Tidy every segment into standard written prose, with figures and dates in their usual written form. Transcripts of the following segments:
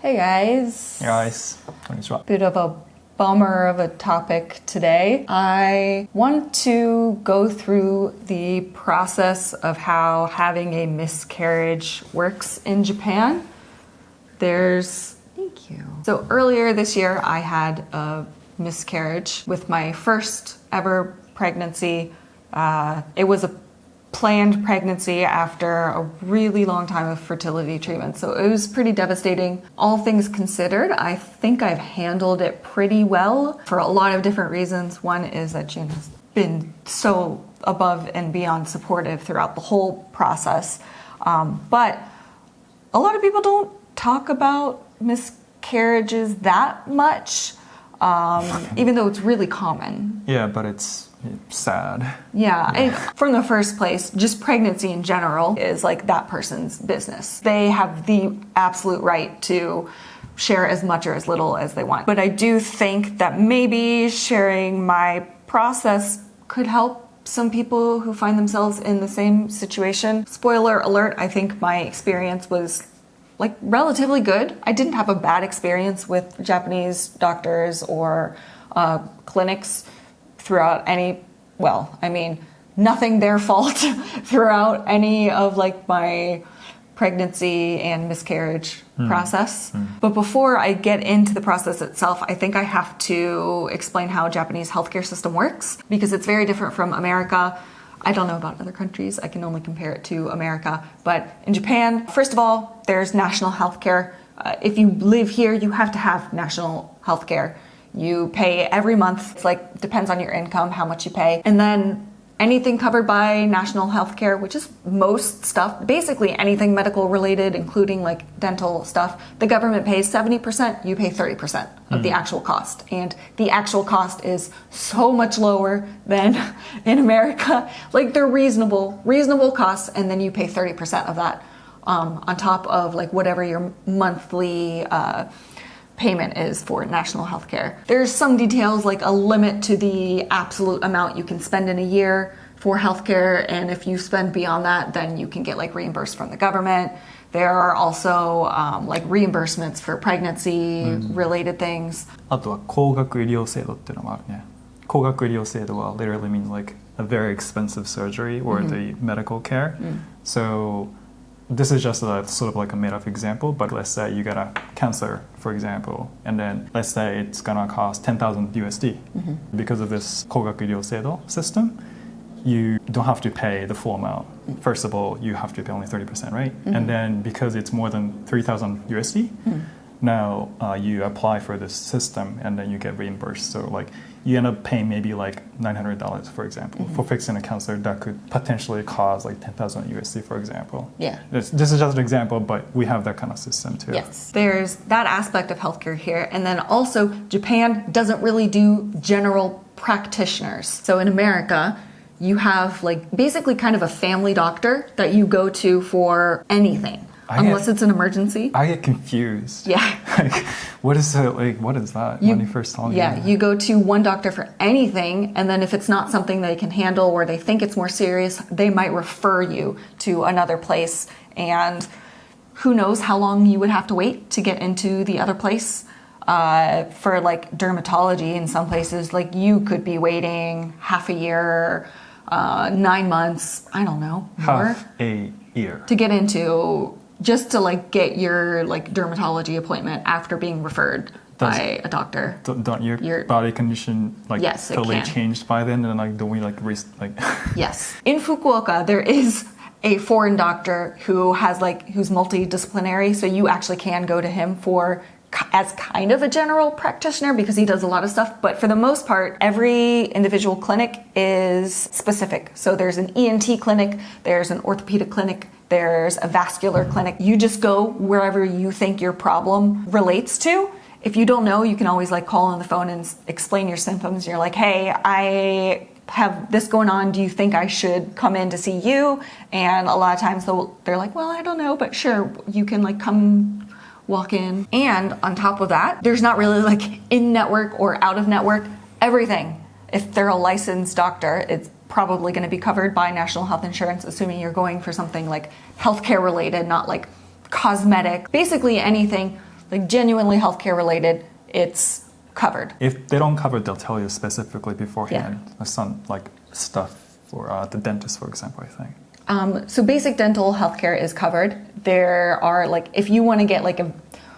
Hey guys. Hey guys. Konnichiwa. Bit of a bummer of a topic today. I want to go through the process of how having a miscarriage works in Japan. Thank you. So earlier this year, I had a miscarriage with my first ever pregnancy. It was a planned pregnancy after a really long time of fertility treatment. So it was pretty devastating. All things considered, I think I've handled it pretty well for a lot of different reasons. One is that June has been so above and beyond supportive throughout the whole process. But a lot of people don't talk about miscarriages that much, even though it's really common. Yeah, but it's sad. Yeah, from the first place, just pregnancy in general is like that person's business. They have the absolute right to share as much or as little as they want. But I do think that maybe sharing my process could help some people who find themselves in the same situation. Spoiler alert, I think my experience was like relatively good. I didn't have a bad experience with Japanese doctors or clinics throughout nothing their fault throughout any of like my pregnancy and miscarriage process. But before I get into the process itself, I think I have to explain how Japanese healthcare system works because it's very different from America. I don't know about other countries. I can only compare it to America. But in Japan, first of all, there's national healthcare. If you live here, you have to have national healthcare. You pay every month. It's like, depends on your income, how much you pay. And then anything covered by national healthcare, which is most stuff, basically anything medical related, including like dental stuff, the government pays 70%, you pay 30% of the actual cost. And the actual cost is so much lower than in America. Like they're reasonable costs, and then you pay 30% of that on top of like whatever your monthly payment is for national health care. There's some details like a limit to the absolute amount you can spend in a year for healthcare, and if you spend beyond that, then you can get like reimbursed from the government. There are also like reimbursements for pregnancy related things. あとは高額医療制度っていうのもあるね。高額医療制度は literally means like a very expensive surgery or the medical care. So this is just a sort of like a made-up example, but let's say you get a cancer, for example, and then let's say it's gonna cost 10,000 USD. Because of this 高額医療制度 system, you don't have to pay the full amount. First of all, you have to pay only 30%, right? And then because it's more than 3,000 USD, now you apply for this system and then you get reimbursed. So like you end up paying maybe like $900, for example, for fixing a cancer that could potentially cause like 10,000 USD, for example. Yeah. This is just an example, but we have that kind of system too. Yes. There's that aspect of healthcare here. And then also Japan doesn't really do general practitioners. So in America, you have like basically kind of a family doctor that you go to for anything. Unless it's an emergency. I get confused. Yeah. Like, what is that when you first told me? Yeah, you go to one doctor for anything, and then if it's not something they can handle or they think it's more serious, they might refer you to another place. And who knows how long you would have to wait to get into the other place. For like dermatology in some places, like you could be waiting half a year, 9 months, I don't know, more. Half a year. To get into... just to like get your like dermatology appointment after being referred by a doctor. Don't your body condition like totally changed by then, and like don't we like Yes. In Fukuoka there is a foreign doctor who's multidisciplinary, so you actually can go to him as kind of a general practitioner because he does a lot of stuff, but for the most part every individual clinic is specific. So there's an ENT clinic, there's an orthopedic clinic, there's a vascular clinic. You just go wherever you think your problem relates to. If you don't know, you can always like call on the phone and explain your symptoms. You're like, hey, I have this going on. Do you think I should come in to see you? And a lot of times they're like, well, I don't know, but sure, you can like come walk in. And on top of that, there's not really like in-network or out-of-network. Everything. If they're a licensed doctor, it's probably going to be covered by national health insurance, assuming you're going for something like healthcare related, not like cosmetic. Basically anything like genuinely healthcare related, it's covered. If they don't cover, they'll tell you specifically beforehand. There's some like stuff for the dentist, for example, I think. So basic dental healthcare is covered. There are like, if you want to get like a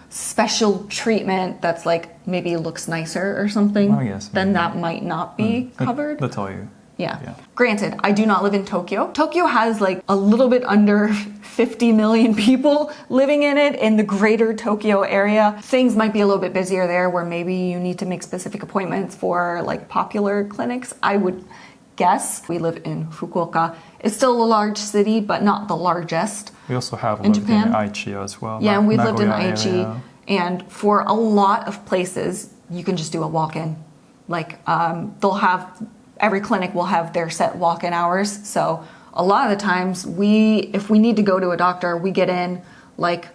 special treatment that's like maybe looks nicer or something, then that might not be covered. They'll tell you. Yeah. Granted, I do not live in Tokyo. Tokyo has like a little bit under 50 million people living in it in the greater Tokyo area. Things might be a little bit busier there where maybe you need to make specific appointments for like popular clinics. I would guess. We live in Fukuoka. It's still a large city, but not the largest. We also have in lived Japan. in Aichi as well. Yeah, and we've lived in Nagoya Aichi. area. And for a lot of places, you can just do a walk-in. Like every clinic will have their set walk-in hours. So a lot of the times if we need to go to a doctor, we get in like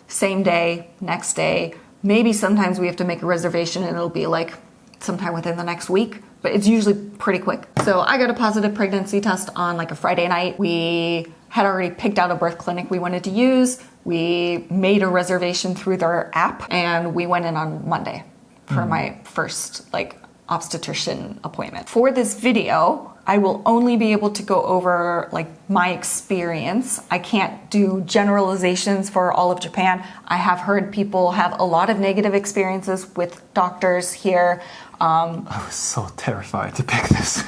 same day, next day. Maybe sometimes we have to make a reservation and it'll be like sometime within the next week, but it's usually pretty quick. So I got a positive pregnancy test on like a Friday night. We had already picked out a birth clinic we wanted to use. We made a reservation through their app and we went in on Monday for my first like obstetrician appointment. For this video, I will only be able to go over like my experience. I can't do generalizations for all of Japan. I have heard people have a lot of negative experiences with doctors here. I was so terrified to pick this.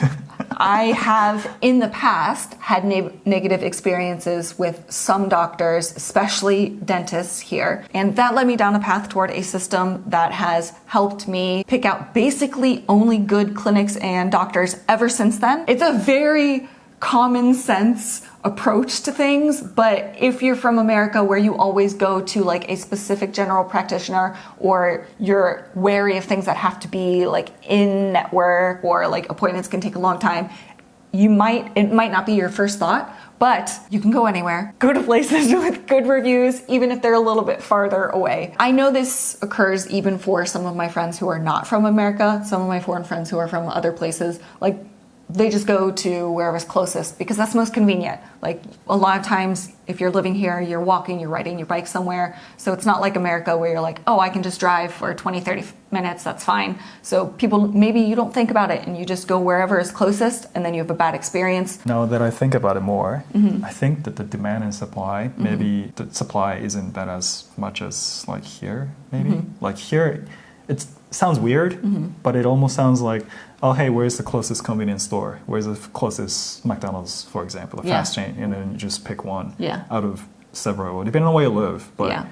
I have in the past had negative experiences with some doctors, especially dentists here. And that led me down a path toward a system that has helped me pick out basically only good clinics and doctors ever since then. It's a very common sense approach to things, but if you're from America where you always go to like a specific general practitioner or you're wary of things that have to be like in network or like appointments can take a long time, it might not be your first thought, but you can go anywhere. Go to places with good reviews, even if they're a little bit farther away. I know this occurs even for some of my friends who are not from America, some of my foreign friends who are from other places, like they just go to wherever's closest because that's most convenient. Like a lot of times if you're living here, you're walking, you're riding your bike somewhere. So it's not like America where you're like, oh, I can just drive for 20, 30 minutes, that's fine. So people, maybe you don't think about it and you just go wherever is closest and then you have a bad experience. Now that I think about it more, I think that the demand and supply, maybe the supply isn't that as much as like here, maybe. Like here, it sounds weird, but it almost sounds like, oh, hey, where's the closest convenience store? Where's the closest McDonald's, for example, a fast chain? And then you just pick one out of several, depending on where you live. But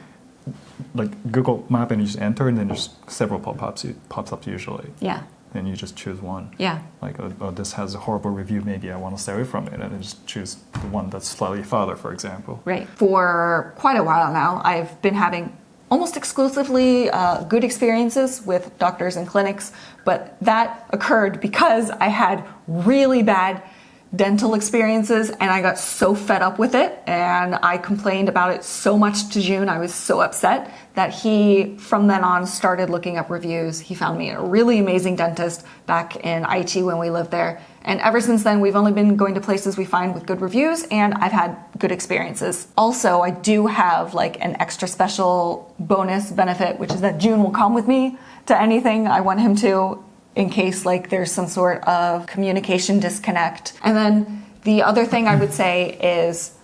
like Google Map and you just enter and then there's several pops up usually. Yeah. And you just choose one. Yeah. Like, oh, this has a horrible review, maybe I want to stay away from it. And then just choose the one that's slightly farther, for example. Right. For quite a while now, I've been having almost exclusively good experiences with doctors and clinics, but that occurred because I had really bad dental experiences and I got so fed up with it and I complained about it so much to Jun. I was so upset that he, from then on, started looking up reviews. He found me a really amazing dentist back in Aichi when we lived there. And ever since then, we've only been going to places we find with good reviews and I've had good experiences. Also, I do have like an extra special bonus benefit, which is that Jun will come with me to anything I want him to in case like there's some sort of communication disconnect. And then the other thing I would say is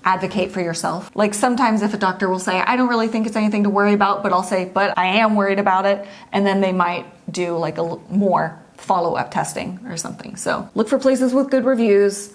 advocate for yourself. Like sometimes if a doctor will say, I don't really think it's anything to worry about, but I'll say, but I am worried about it. And then they might do like a more follow-up testing or something. So look for places with good reviews,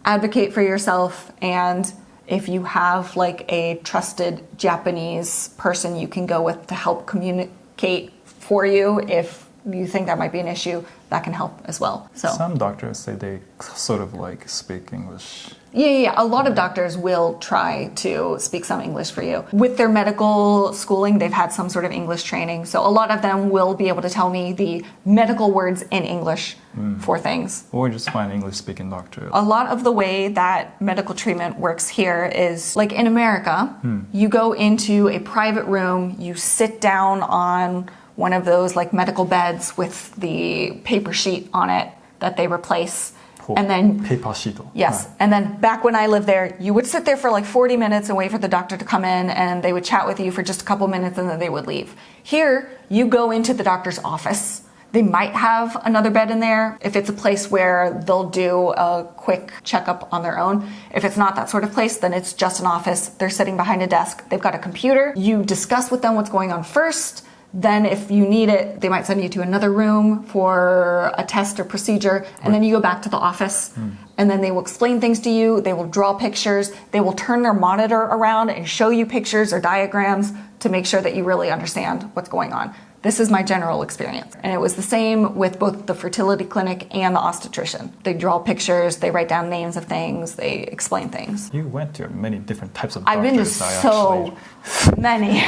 advocate for yourself, and if you have like a trusted Japanese person you can go with to help communicate for you, if you think that might be an issue, that can help as well. So some doctors say they sort of like speak English. Yeah. A lot of doctors will try to speak some English for you. With their medical schooling, they've had some sort of English training. So a lot of them will be able to tell me the medical words in English for things. Or just find English-speaking doctor. A lot of the way that medical treatment works here is, like in America, you go into a private room, you sit down on one of those like medical beds with the paper sheet on it that they replace. And then, paper sheet. yes. And then back when I lived there, you would sit there for like 40 minutes and wait for the doctor to come in, and they would chat with you for just a couple minutes and then they would leave. Here, you go into the doctor's office. They might have another bed in there if it's a place where they'll do a quick checkup on their own. If it's not that sort of place, then it's just an office. They're sitting behind a desk. They've got a computer. You discuss with them what's going on first. Then if you need it, they might send you to another room for a test or procedure, and then you go back to the office, and then they will explain things to you. They will draw pictures. They will turn their monitor around and show you pictures or diagrams to make sure that you really understand what's going on. This is my general experience. And it was the same with both the fertility clinic and the obstetrician. They draw pictures, they write down names of things, they explain things. You went to many different types of doctors. I've been to so many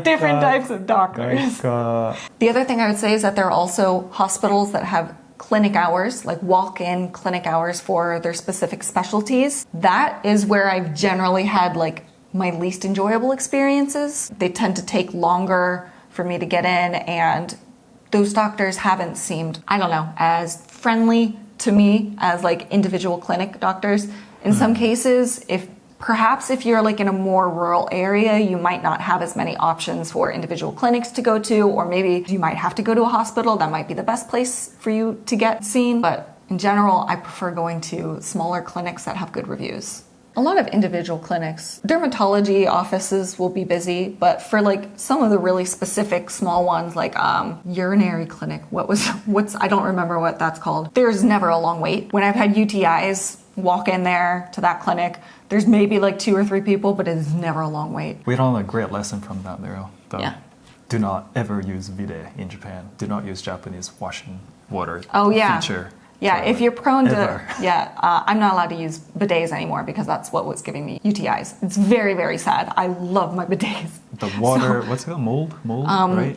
different types of doctors. The other thing I would say is that there are also hospitals that have clinic hours, like walk-in clinic hours for their specific specialties. That is where I've generally had like my least enjoyable experiences. They tend to take longer for me to get in, and those doctors haven't seemed, I don't know, as friendly to me as like individual clinic doctors. In some cases, if you're like in a more rural area, you might not have as many options for individual clinics to go to, or maybe you might have to go to a hospital. That might be the best place for you to get seen. But in general, I prefer going to smaller clinics that have good reviews. A lot of individual clinics, dermatology offices will be busy, but for like some of the really specific small ones, like urinary clinic, I don't remember what that's called. There's never a long wait. When I've had UTIs, walk in there to that clinic, there's maybe like 2 or 3 people, but it is never a long wait. We learned a great lesson from that there. Yeah. Do not ever use bidet in Japan. Do not use Japanese washing water feature. Yeah, if you're prone to, I'm not allowed to use bidets anymore because that's what was giving me UTIs. It's very, very sad. I love my bidets. The water, what's it called? Mold, right?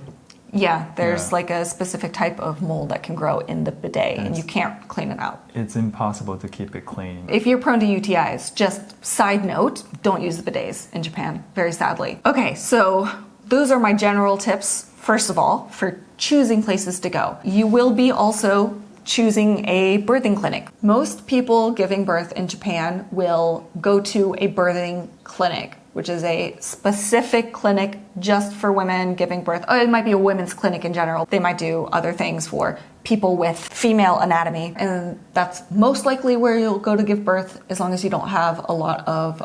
Yeah, there's like a specific type of mold that can grow in the bidet, and you can't clean it out. It's impossible to keep it clean. If you're prone to UTIs, just side note, don't use the bidets in Japan, very sadly. Okay, so those are my general tips, first of all, for choosing places to go. You will be also choosing a birthing clinic. Most people giving birth in Japan will go to a birthing clinic, which is a specific clinic just for women giving birth. Oh, it might be a women's clinic in general. They might do other things for people with female anatomy, and that's most likely where you'll go to give birth as long as you don't have a lot of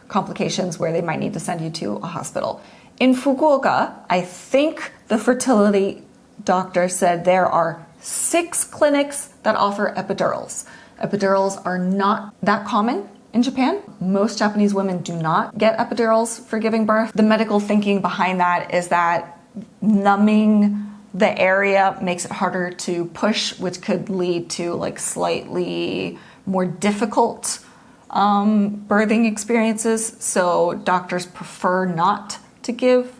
complications where they might need to send you to a hospital. In Fukuoka, I think the fertility doctor said there are 6 clinics that offer epidurals. Epidurals are not that common in Japan. Most Japanese women do not get epidurals for giving birth. The medical thinking behind that is that numbing the area makes it harder to push, which could lead to like slightly more difficult birthing experiences. So doctors prefer not to give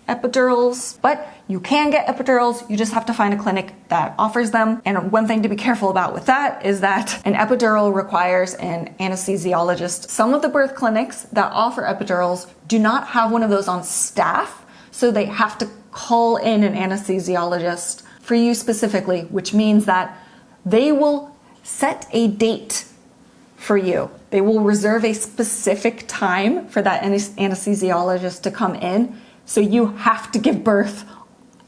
epidurals, but you can get epidurals. You just have to find a clinic that offers them. And one thing to be careful about with that is that an epidural requires an anesthesiologist. Some of the birth clinics that offer epidurals do not have one of those on staff, so they have to call in an anesthesiologist for you specifically, which means that they will set a date for you. They will reserve a specific time for that anesthesiologist to come in. So you have to give birth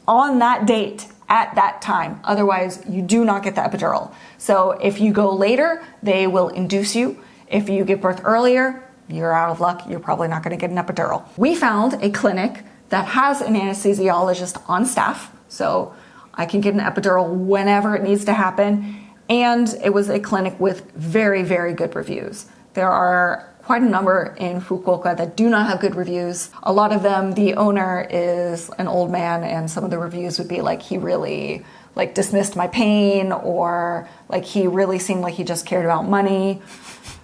on that date at that time. Otherwise, you do not get the epidural. So if you go later, they will induce you. If you give birth earlier, you're out of luck. You're probably not going to get an epidural. We found a clinic that has an anesthesiologist on staff. So I can get an epidural whenever it needs to happen. And it was a clinic with very, very good reviews. There are quite a number in Fukuoka that do not have good reviews. A lot of them, the owner is an old man, and some of the reviews would be like he really like dismissed my pain, or like he really seemed like he just cared about money.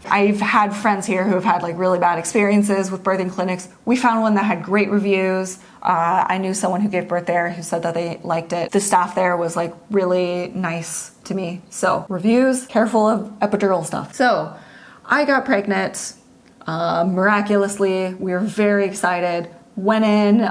I've had friends here who have had like really bad experiences with birthing clinics. We found one that had great reviews. I knew someone who gave birth there who said that they liked it. The staff there was like really nice to me. So reviews, careful of epidural stuff. So I got pregnant. Miraculously, we were very excited. Went in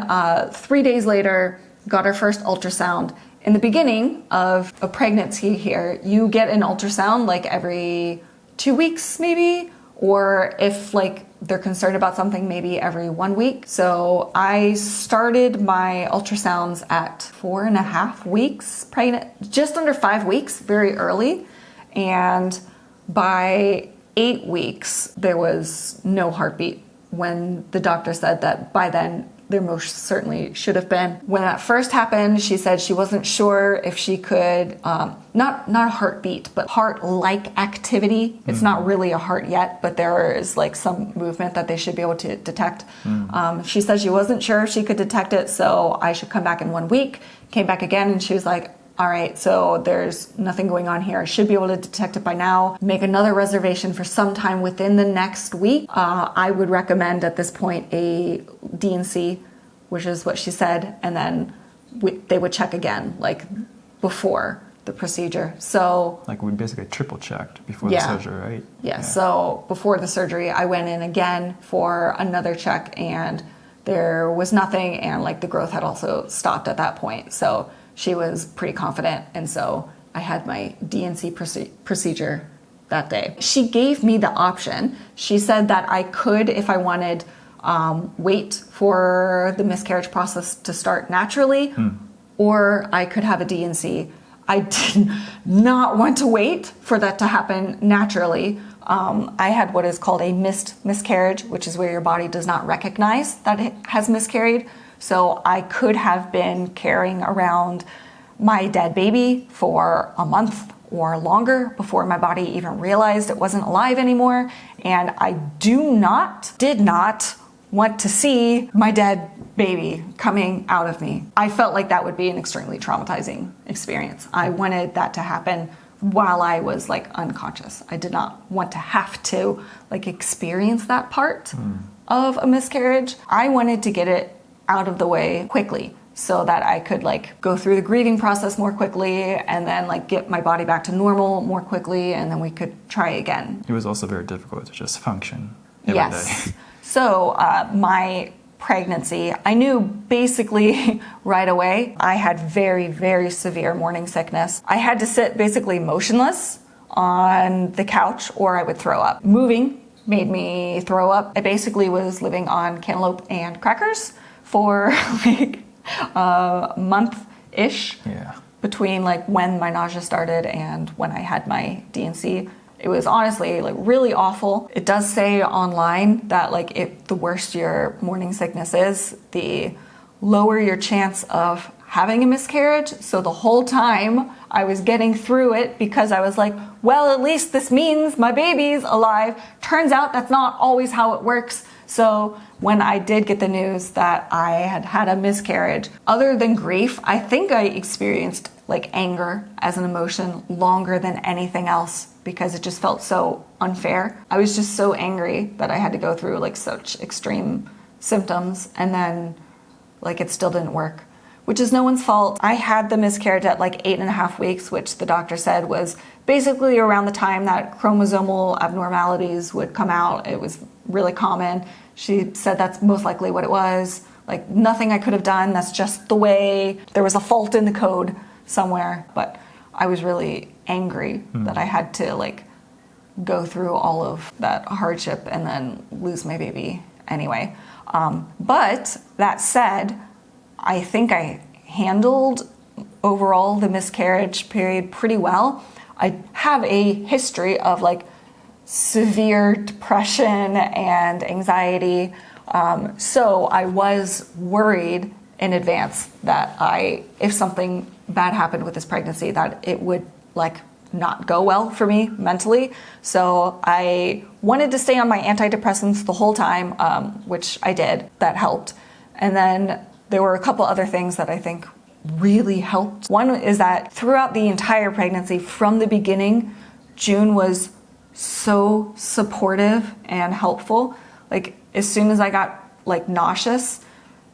3 days later, got our first ultrasound, in the beginning of a pregnancy here, you get an ultrasound like every 2 weeks maybe, or if like they're concerned about something, maybe every 1 week. So I started my ultrasounds at 4.5 weeks pregnant, just under 5 weeks, very early. And by 8 weeks, there was no heartbeat when the doctor said that by then there most certainly should have been. When that first happened, she said she wasn't sure if she could, not a heartbeat, but heart-like activity. It's not really a heart yet, but there is like some movement that they should be able to detect. She said she wasn't sure if she could detect it, so I should come back in 1 week. Came back again and she was like, all right, so there's nothing going on here. I should be able to detect it by now. Make another reservation for sometime within the next week. I would recommend at this point a D&C, which is what she said, and then they would check again, like before the procedure. So like we basically triple checked before the surgery, right? Yeah, so before the surgery, I went in again for another check and there was nothing, and like the growth had also stopped at that point. So she was pretty confident, and so I had my D&C procedure that day. She gave me the option. She said that I could, if I wanted, wait for the miscarriage process to start naturally, or I could have a D&C. I did not want to wait for that to happen naturally. I had what is called a missed miscarriage, which is where your body does not recognize that it has miscarried. So I could have been carrying around my dead baby for a month or longer before my body even realized it wasn't alive anymore. And I did not want to see my dead baby coming out of me. I felt like that would be an extremely traumatizing experience. I wanted that to happen while I was like unconscious. I did not want to have to like experience that part of a miscarriage. I wanted to get it out of the way quickly so that I could like go through the grieving process more quickly and then like get my body back to normal more quickly, and then we could try again. It was also very difficult to just function every day. So my pregnancy, I knew basically right away I had very, very severe morning sickness. I had to sit basically motionless on the couch or I would throw up. Moving made me throw up. I basically was living on cantaloupe and crackers for like a month-ish between like when my nausea started and when I had my D&C. It was honestly like really awful. It does say online that like if the worse your morning sickness is, the lower your chance of having a miscarriage. So the whole time I was getting through it because I was like, well, at least this means my baby's alive. Turns out that's not always how it works. So when I did get the news that I had had a miscarriage, other than grief, I think I experienced like anger as an emotion longer than anything else because it just felt so unfair. I was just so angry that I had to go through like such extreme symptoms, and then like it still didn't work, which is no one's fault. I had the miscarriage at like 8.5 weeks, which the doctor said was basically around the time that chromosomal abnormalities would come out. It was really common. She said that's most likely what it was. Like nothing I could have done. That's just the way. There was a fault in the code somewhere. But I was really angry that I had to like go through all of that hardship and then lose my baby anyway. But that said, I think I handled overall the miscarriage period pretty well. I have a history of like severe depression and anxiety. So I was worried in advance that if something bad happened with this pregnancy, that it would like not go well for me mentally. So I wanted to stay on my antidepressants the whole time, which I did. That helped. And then there were a couple other things that I think really helped. One is that throughout the entire pregnancy, from the beginning, June was so supportive and helpful. Like as soon as I got like nauseous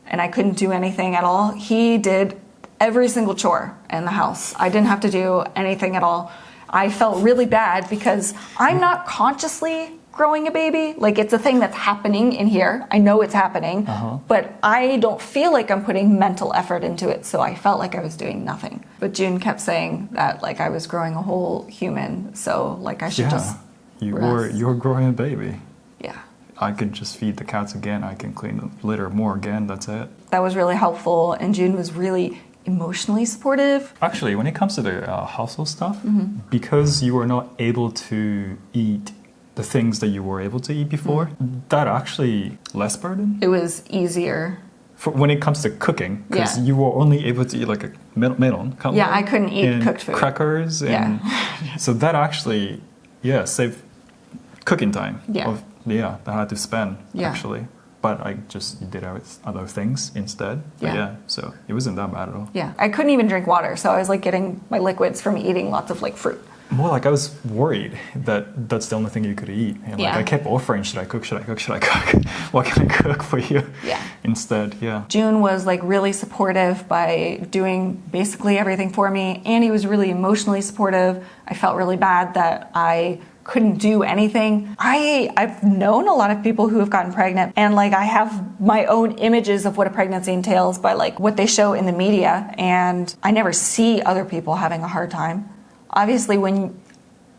and I couldn't do anything at all, he did every single chore in the house. I didn't have to do anything at all. I felt really bad because I'm not consciously growing a baby. Like, it's a thing that's happening in here. I know it's happening, but I don't feel like I'm putting mental effort into it. So I felt like I was doing nothing. But June kept saying that, like, I was growing a whole human. So, like, I should just rest. You're growing a baby. Yeah. I could just feed the cats again. I can clean the litter more again. That's it. That was really helpful. And June was really emotionally supportive. Actually, when it comes to the household stuff, because you were not able to eat the things that you were able to eat before, that actually less burden. It was easier. When it comes to cooking, because you were only able to eat like a melon. Yeah, I couldn't eat cooked food. Crackers. And so that actually, saved cooking time. Yeah. That I had to spend, Yeah. actually. But I just did other things instead. But so it wasn't that bad at all. Yeah, I couldn't even drink water, so I was like getting my liquids from eating lots of like fruit. More like I was worried that that's the only thing you could eat. And like I kept offering, should I cook? What can I cook for you? Yeah. Instead, June was like really supportive by doing basically everything for me. Andy was really emotionally supportive. I felt really bad that I couldn't do anything. I've known a lot of people who have gotten pregnant, and like I have my own images of what a pregnancy entails by like what they show in the media, and I never see other people having a hard time. Obviously, when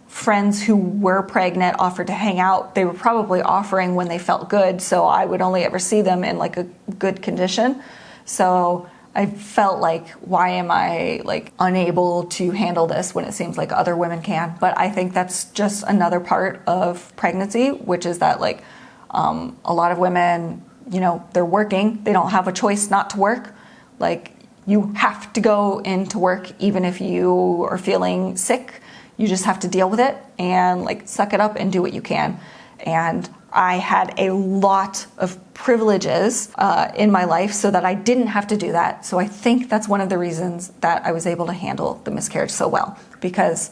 friends who were pregnant offered to hang out, they were probably offering when they felt good, so I would only ever see them in like a good condition. So I felt like, why am I like unable to handle this when it seems like other women can? But I think that's just another part of pregnancy, which is that like a lot of women, you know, they're working, they don't have a choice not to work. Like, you have to go into work even if you are feeling sick. You just have to deal with it and like suck it up and do what you can. And I had a lot of privileges in my life so that I didn't have to do that. So I think that's one of the reasons that I was able to handle the miscarriage so well, because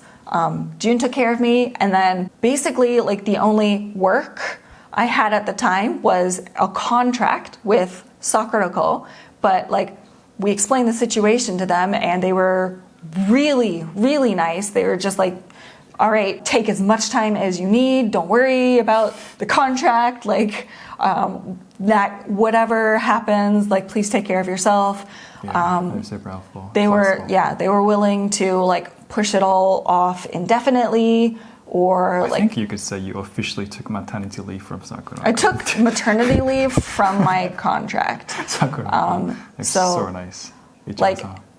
June took care of me, and then basically like the only work I had at the time was a contract with Sakurako, but like we explained the situation to them and they were really, really nice. They were just like, all right, take as much time as you need. Don't worry about the contract. Like that, whatever happens, like please take care of yourself. They're super helpful. They were willing to like push it all off indefinitely, or I think you could say you officially took maternity leave from Sakura. I took maternity leave from my contract. Sakura. It's so nice.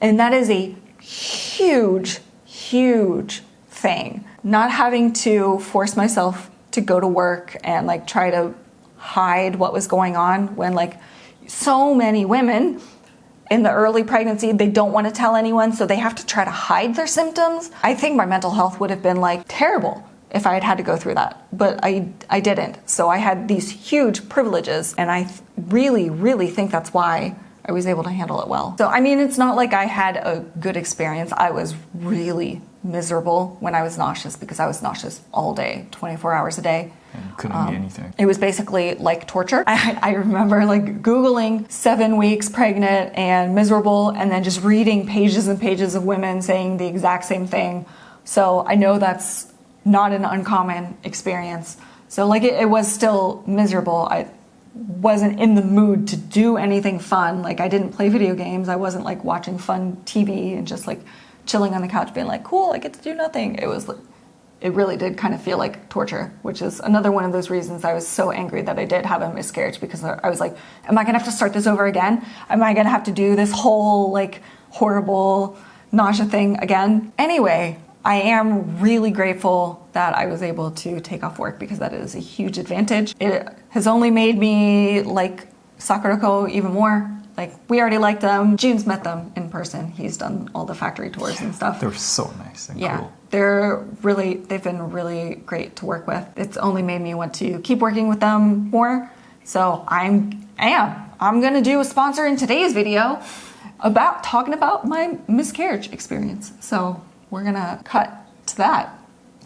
And that is a huge, huge thing. Not having to force myself to go to work and like try to hide what was going on, when like so many women in the early pregnancy, they don't want to tell anyone, so they have to try to hide their symptoms. I think my mental health would have been like terrible if I had to go through that, but I didn't. So I had these huge privileges, and I really, really think that's why I was able to handle it well. So, I mean, it's not like I had a good experience. I was really miserable when I was nauseous, because I was nauseous all day, 24 hours a day. And couldn't eat anything. It was basically like torture. I remember like Googling 7 weeks pregnant and miserable, and then just reading pages and pages of women saying the exact same thing. So I know that's not an uncommon experience. So like it was still miserable. I wasn't in the mood to do anything fun. Like I didn't play video games. I wasn't like watching fun TV and just like chilling on the couch being like, cool, I get to do nothing. It really did kind of feel like torture, which is another one of those reasons I was so angry that I did have a miscarriage, because I was like, am I gonna have to start this over again? Am I gonna have to do this whole like horrible nausea thing again? Anyway, I am really grateful that I was able to take off work, because that is a huge advantage. It has only made me like Sakurako even more. Like, we already liked them. June's met them in person. He's done all the factory tours and stuff. They're so nice and cool. They've been really great to work with. It's only made me want to keep working with them more. So I'm gonna do a sponsor in today's video about talking about my miscarriage experience. So we're gonna cut to that.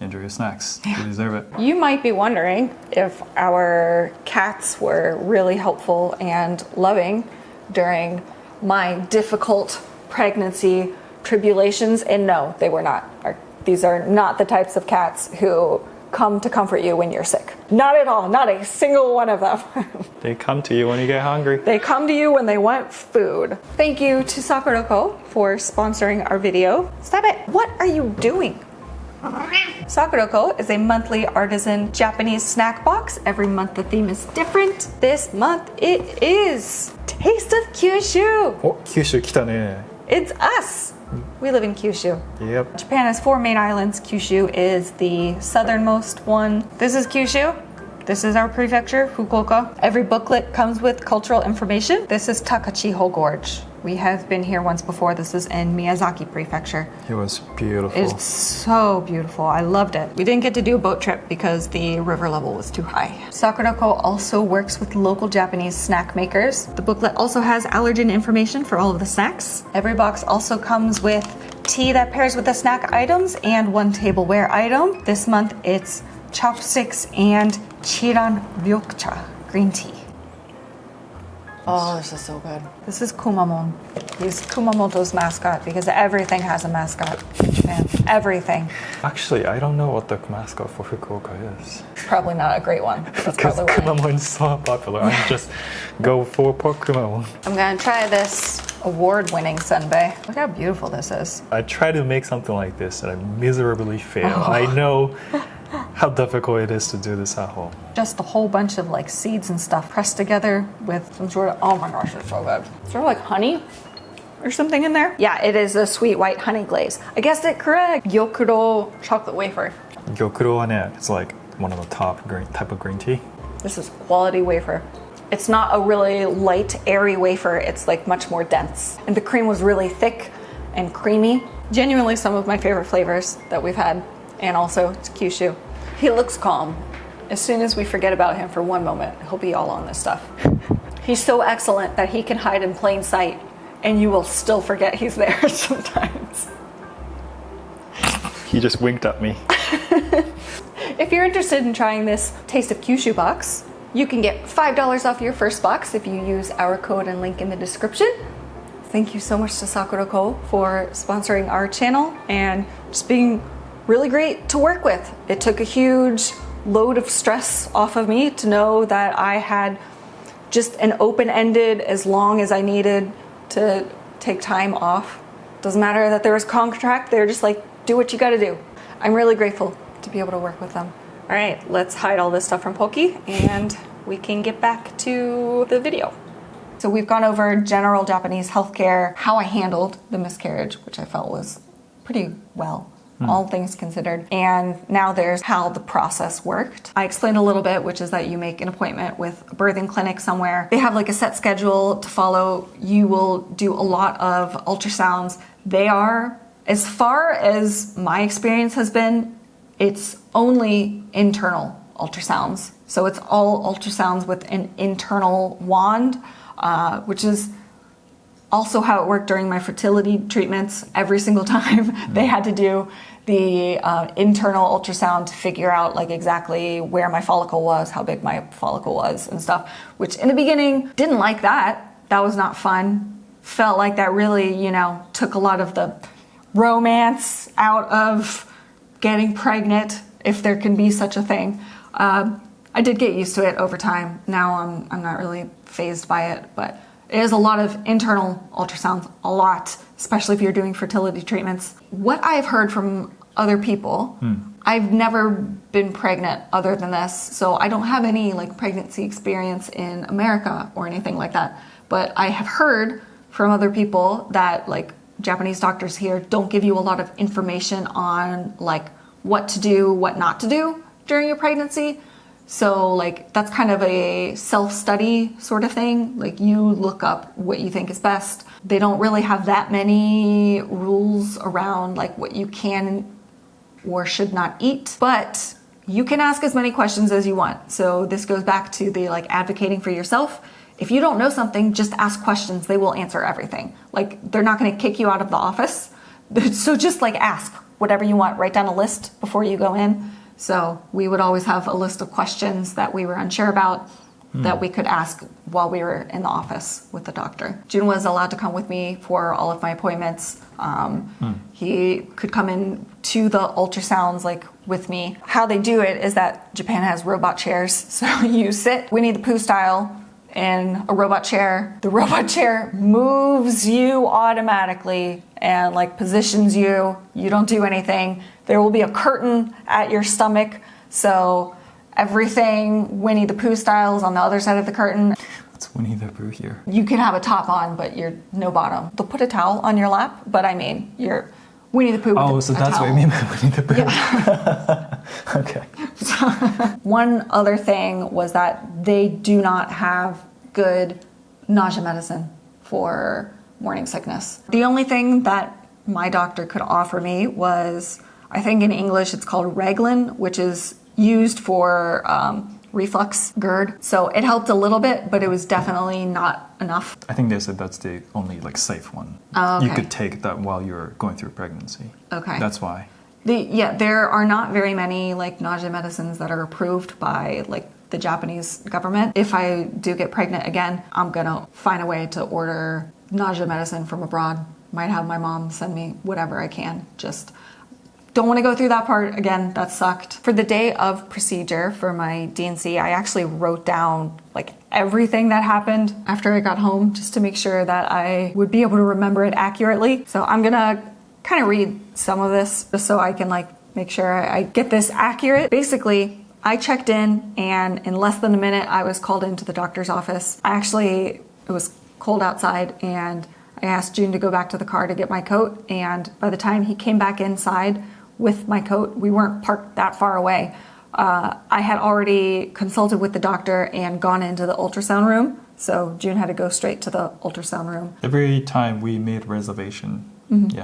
Enjoy your snacks. You deserve it. You might be wondering if our cats were really helpful and loving during my difficult pregnancy tribulations, and no, they were not. These are not the types of cats who come to comfort you when you're sick. Not at all. Not a single one of them. They come to you when you get hungry. They come to you when they want food. Thank you to Sakurako for sponsoring our video. Stop it. What are you doing? Sakurako is a monthly artisan Japanese snack box. Every month the theme is different. This month it is Taste of Kyushu. お、九州来たね。 It's us. We live in Kyushu. Yep. Japan has 4 main islands. Kyushu is the southernmost one. This is Kyushu. This is our prefecture, Fukuoka. Every booklet comes with cultural information. This is Takachiho Gorge. We have been here once before. This is in Miyazaki Prefecture. It was beautiful. It's so beautiful. I loved it. We didn't get to do a boat trip because the river level was too high. Sakurako also works with local Japanese snack makers. The booklet also has allergen information for all of the snacks. Every box also comes with tea that pairs with the snack items and 1 tableware item. This month it's chopsticks and chiran ryokcha green tea. Oh, this is so good. This is Kumamon. He's Kumamoto's mascot because everything has a mascot in Japan. Everything. Actually, I don't know what the mascot for Fukuoka is. Probably not a great one. That's Because probably why. Kumamon is so popular. I just go for Kumamon. I'm gonna try this award-winning senbei. Look how beautiful this is. I try to make something like this and I miserably fail. I know how difficult it is to do this at home. Just a whole bunch of like seeds and stuff pressed together with some sort of, oh my gosh, it's so good. Sort of like honey or something in there. Yeah, it is a sweet white honey glaze. I guessed it correct. Gyokuro chocolate wafer. Gyokuro wa ne, it's like one of the top type of green tea. This is quality wafer. It's not a really light, airy wafer. It's like much more dense. And the cream was really thick and creamy. Genuinely some of my favorite flavors that we've had. And also, it's Kyushu. He looks calm. As soon as we forget about him for one moment, he'll be all on this stuff. He's so excellent that he can hide in plain sight and you will still forget he's there sometimes. He just winked at me. If you're interested in trying this Taste of Kyushu box, you can get $5 off your first box if you use our code and link in the description. Thank you so much to Sakurako for sponsoring our channel and just being really great to work with. It took a huge load of stress off of me to know that I had just an open-ended as long as I needed to take time off. Doesn't matter that there was a contract, they're just like, do what you gotta do. I'm really grateful to be able to work with them. All right, let's hide all this stuff from Poki and we can get back to the video. So we've gone over general Japanese healthcare, how I handled the miscarriage, which I felt was pretty well. All things considered. And now there's how the process worked. I explained a little bit, which is that you make an appointment with a birthing clinic somewhere. They have like a set schedule to follow. You will do a lot of ultrasounds. They are, as far as my experience has been, it's only internal ultrasounds. So it's all ultrasounds with an internal wand, which is also how it worked during my fertility treatments. Every single time they had to do the internal ultrasound to figure out like exactly where my follicle was, how big my follicle was and stuff, which in the beginning didn't like that. That was not fun. Felt like that really, took a lot of the romance out of getting pregnant, if there can be such a thing. I did get used to it over time. Now I'm not really fazed by it, but it is a lot of internal ultrasounds, a lot, especially if you're doing fertility treatments. What I've heard from other people, I've never been pregnant other than this, so I don't have any like pregnancy experience in America or anything like that. But I have heard from other people that like Japanese doctors here don't give you a lot of information on like what to do, what not to do during your pregnancy. So like that's kind of a self-study sort of thing. Like you look up what you think is best. They don't really have that many rules around like what you can or should not eat, but you can ask as many questions as you want. So this goes back to the like advocating for yourself. If you don't know something, just ask questions. They will answer everything. Like they're not going to kick you out of the office. So just like ask whatever you want. Write down a list before you go in. So we would always have a list of questions that we were unsure about. that we could ask while we were in the office with the doctor. June was allowed to come with me for all of my appointments. He could come in to the ultrasounds like with me. How they do it is that Japan has robot chairs. So you sit Winnie the Pooh style in a robot chair. The robot chair moves you automatically and like positions you. You don't do anything. There will be a curtain at your stomach. So everything Winnie the Pooh style is on the other side of the curtain. What's Winnie the Pooh here? You can have a top on, but you're no bottom. They'll put a towel on your lap, but I mean, you're Winnie the Pooh with Oh, so that's what you mean by Winnie the Pooh. Yeah. Okay. One other thing was that they do not have good nausea medicine for morning sickness. The only thing that my doctor could offer me was, I think in English it's called Reglan, which is used for reflux GERD. So it helped a little bit, but it was definitely not enough. I think they said that's the only like safe one. Oh, okay. You could take that while you're going through pregnancy. Okay. That's why. There are not very many like nausea medicines that are approved by like the Japanese government. If I do get pregnant again, I'm gonna find a way to order nausea medicine from abroad. Might have my mom send me whatever I can. Just don't want to go through that part again. That sucked. For the day of procedure for my DNC, I actually wrote down like everything that happened after I got home just to make sure that I would be able to remember it accurately. So I'm gonna kind of read some of this just so I can like make sure I get this accurate. Basically, I checked in and in less than a minute I was called into the doctor's office. It was cold outside and I asked June to go back to the car to get my coat, and by the time he came back inside with my coat, we weren't parked that far away. I had already consulted with the doctor and gone into the ultrasound room, so June had to go straight to the ultrasound room. Every time we made reservation,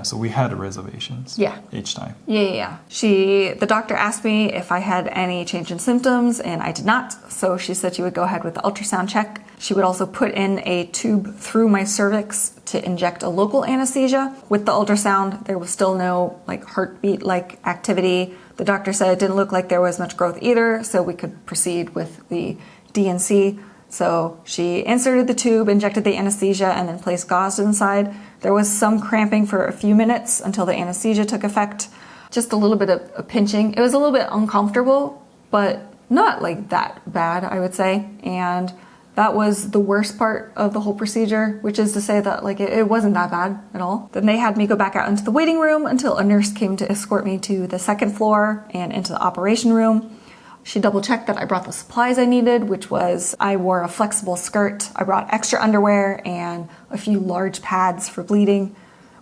so we had reservations. Yeah. Each time. Yeah. The doctor asked me if I had any change in symptoms, and I did not. So she said she would go ahead with the ultrasound check. She would also put in a tube through my cervix to inject a local anesthesia. With the ultrasound, there was still no like heartbeat-like activity. The doctor said it didn't look like there was much growth either, so we could proceed with the DNC. So she inserted the tube, injected the anesthesia, and then placed gauze inside. There was some cramping for a few minutes until the anesthesia took effect. Just a little bit of pinching. It was a little bit uncomfortable, but not like that bad, I would say. And that was the worst part of the whole procedure, which is to say that like it wasn't that bad at all. Then they had me go back out into the waiting room until a nurse came to escort me to the second floor and into the operation room. She double checked that I brought the supplies I needed, which was I wore a flexible skirt, I brought extra underwear, and a few large pads for bleeding.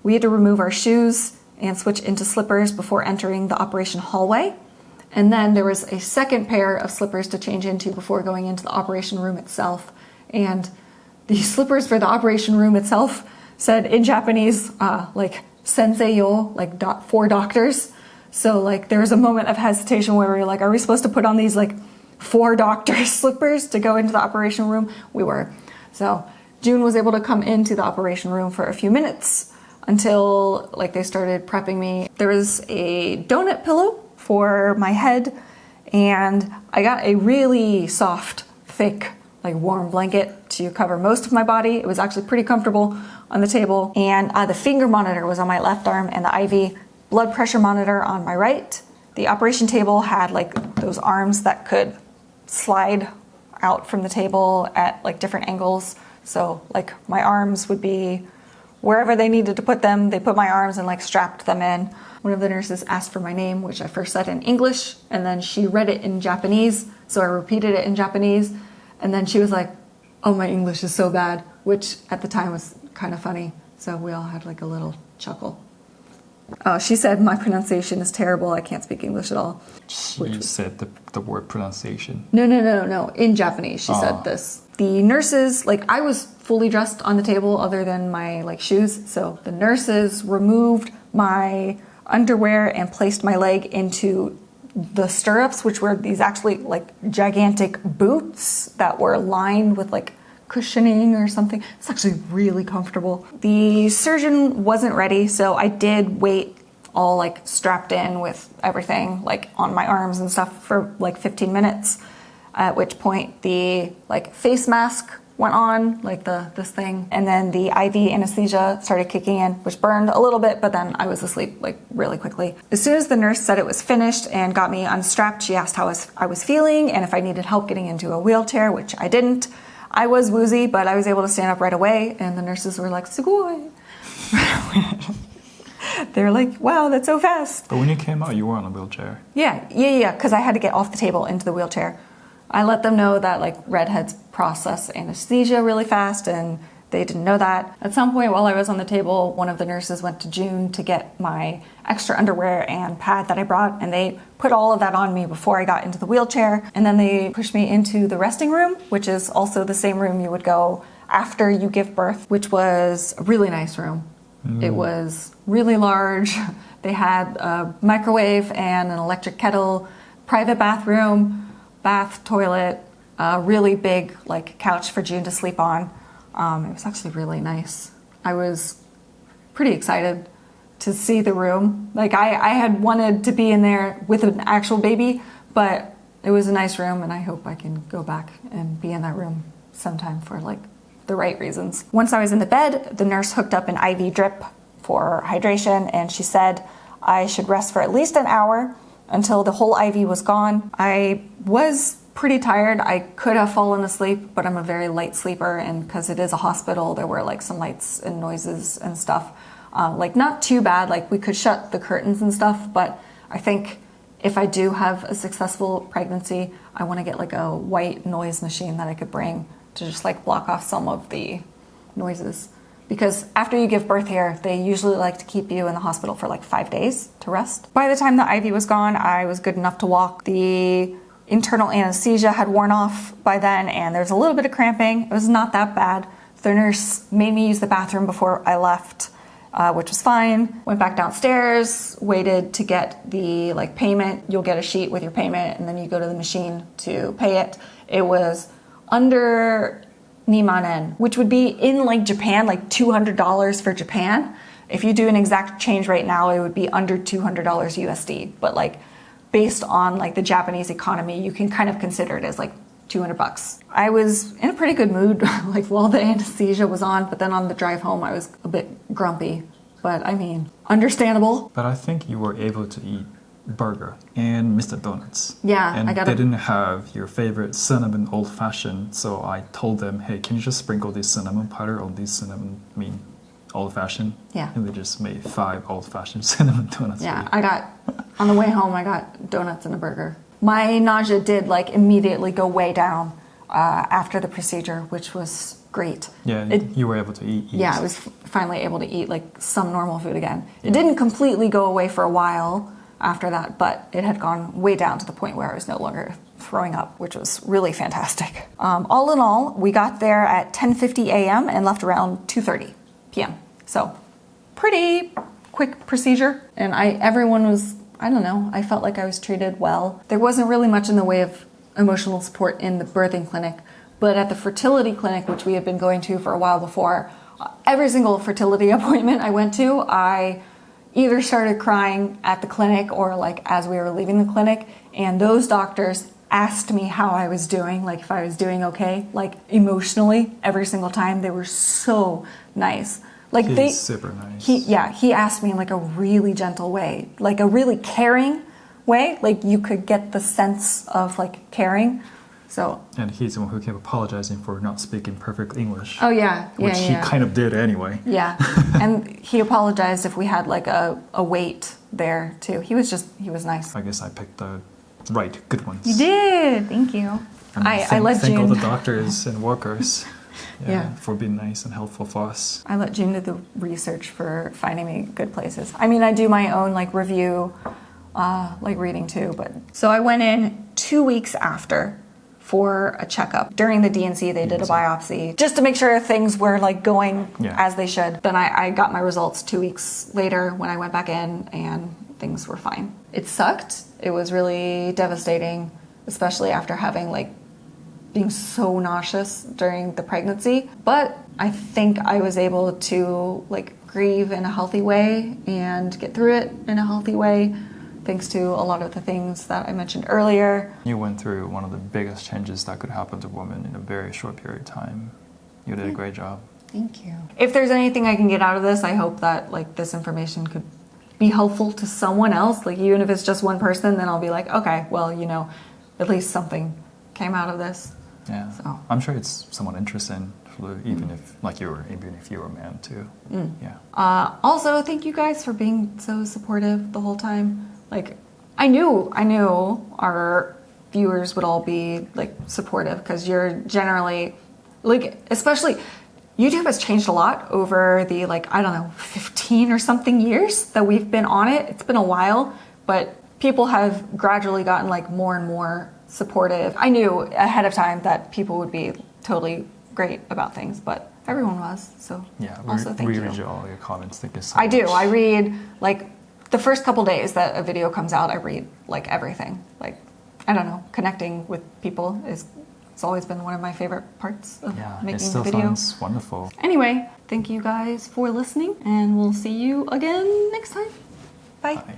We had to remove our shoes and switch into slippers before entering the operation hallway. And then there was a second pair of slippers to change into before going into the operation room itself. And the slippers for the operation room itself said in Japanese, like sensei yo, like for doctors. So like there was a moment of hesitation where we were like, are we supposed to put on these like for doctor slippers to go into the operation room? We were. So June was able to come into the operation room for a few minutes until like they started prepping me. There was a donut pillow for my head, and I got a really soft, thick, like warm blanket to cover most of my body. It was actually pretty comfortable on the table. And the finger monitor was on my left arm and the IV blood pressure monitor on my right. The operation table had like those arms that could slide out from the table at like different angles. So like my arms would be wherever they needed to put them. They put my arms and like strapped them in. One of the nurses asked for my name, which I first said in English, and then she read it in Japanese. So I repeated it in Japanese. And then she was like, oh, my English is so bad, which at the time was kind of funny. So we all had like a little chuckle. She said my pronunciation is terrible. I can't speak English at all. You said the word pronunciation. No. In Japanese, she said this. The nurses, like I was fully dressed on the table other than my like shoes. So the nurses removed my underwear and placed my leg into the stirrups, which were these actually like gigantic boots that were lined with like cushioning or something. It's actually really comfortable. The surgeon wasn't ready, so I did wait all like strapped in with everything like on my arms and stuff for like 15 minutes. at which point the like face mask went on, like this thing, and then the IV anesthesia started kicking in, which burned a little bit, but then I was asleep like really quickly. As soon as the nurse said it was finished and got me unstrapped, she asked how I was feeling and if I needed help getting into a wheelchair, which I didn't. I was woozy, but I was able to stand up right away, and the nurses were like, "Sugoi." They're like, "Wow, that's so fast." But when you came out, you were on a wheelchair. Yeah, because I had to get off the table into the wheelchair. I let them know that like redheads process anesthesia really fast, and they didn't know that. At some point while I was on the table, one of the nurses went to June to get my extra underwear and pad that I brought, and they put all of that on me before I got into the wheelchair. And then they pushed me into the resting room, which is also the same room you would go after you give birth, which was a really nice room. It was really large. They had a microwave and an electric kettle, private bathroom, bath, toilet, a really big like couch for June to sleep on. It was actually really nice. I was pretty excited to see the room. Like I had wanted to be in there with an actual baby, but it was a nice room, and I hope I can go back and be in that room sometime for like the right reasons. Once I was in the bed, the nurse hooked up an IV drip for hydration, and she said I should rest for at least an hour until the whole IV was gone. I was pretty tired. I could have fallen asleep, but I'm a very light sleeper, and because it is a hospital, there were like some lights and noises and stuff. Like not too bad, like we could shut the curtains and stuff, but I think if I do have a successful pregnancy, I want to get like a white noise machine that I could bring to just like block off some of the noises. Because after you give birth here, they usually like to keep you in the hospital for like 5 days to rest. By the time the IV was gone, I was good enough to walk. The internal anesthesia had worn off by then, and there was a little bit of cramping. It was not that bad. The nurse made me use the bathroom before I left, which was fine. Went back downstairs, waited to get the like payment. You'll get a sheet with your payment, and then you go to the machine to pay it. It was under Nimanen, which would be in like Japan, like $200 for Japan. If you do an exact change right now, it would be under $200 USD. But like based on like the Japanese economy, you can kind of consider it as like $200. I was in a pretty good mood like while the anesthesia was on, but then on the drive home I was a bit grumpy. But I mean, understandable. But I think you were able to eat burger and Mr. Donuts. Yeah, and I got they didn't have your favorite cinnamon old-fashioned, so I told them, hey, can you just sprinkle this cinnamon powder on these old-fashioned? Yeah. And they just made 5 old-fashioned cinnamon donuts. Yeah, on the way home, I got donuts and a burger. My nausea did like immediately go way down after the procedure, which was great. Yeah, you were able to eat. Yeah, I was finally able to eat like some normal food again. It didn't completely go away for a while after that, but it had gone way down to the point where I was no longer throwing up, which was really fantastic. All in all, we got there at 10:50 a.m. and left around 2:30 p.m. So pretty quick procedure. And everyone was, I don't know, I felt like I was treated well. There wasn't really much in the way of emotional support in the birthing clinic, but at the fertility clinic, which we had been going to for a while before, every single fertility appointment I went to, I either started crying at the clinic or like as we were leaving the clinic, and those doctors asked me how I was doing, like if I was doing okay, like emotionally every single time. They were so nice. Like He's super nice. He asked me in like a really gentle way, like a really caring way, like you could get the sense of like caring. So, and he's the one who kept apologizing for not speaking perfect English. Oh yeah, which he kind of did anyway. Yeah, and he apologized if we had like a wait there too. He was nice. I guess I picked the right, good ones. You did, thank you. And I let June. Thank all the doctors and workers. Yeah, for being nice and helpful for us. I let June do the research for finding me good places. I mean, I do my own like review, like reading too. But so I went in 2 weeks after for a checkup. During the DNC, they did a biopsy just to make sure things were like going as they should. Then I got my results 2 weeks later when I went back in, and things were fine. It sucked. It was really devastating, especially after having like being so nauseous during the pregnancy. But I think I was able to like grieve in a healthy way and get through it in a healthy way. thanks to a lot of the things that I mentioned earlier. You went through one of the biggest changes that could happen to women in a very short period of time. You did a great job. Thank you. If there's anything I can get out of this, I hope that like this information could be helpful to someone else. Like even if it's just one person, then I'll be like, okay, well, you know, at least something came out of this. Yeah. So. I'm sure it's somewhat interesting, even if you were a man too. Yeah. Also, thank you guys for being so supportive the whole time. Like, I knew our viewers would all be like supportive because you're generally like, especially YouTube has changed a lot over the like, I don't know, 15 or something years that we've been on it. It's been a while, but people have gradually gotten like more and more supportive. I knew ahead of time that people would be totally great about things, but everyone was. So yeah, also thank you. We read all your comments. Thank you so I much. do. I read like the first couple days that a video comes out. I read like everything. Like I don't know, connecting with people it's always been one of my favorite parts of making it still the video. sounds wonderful. Anyway, thank you guys for listening, and we'll see you again next time. Bye. Bye.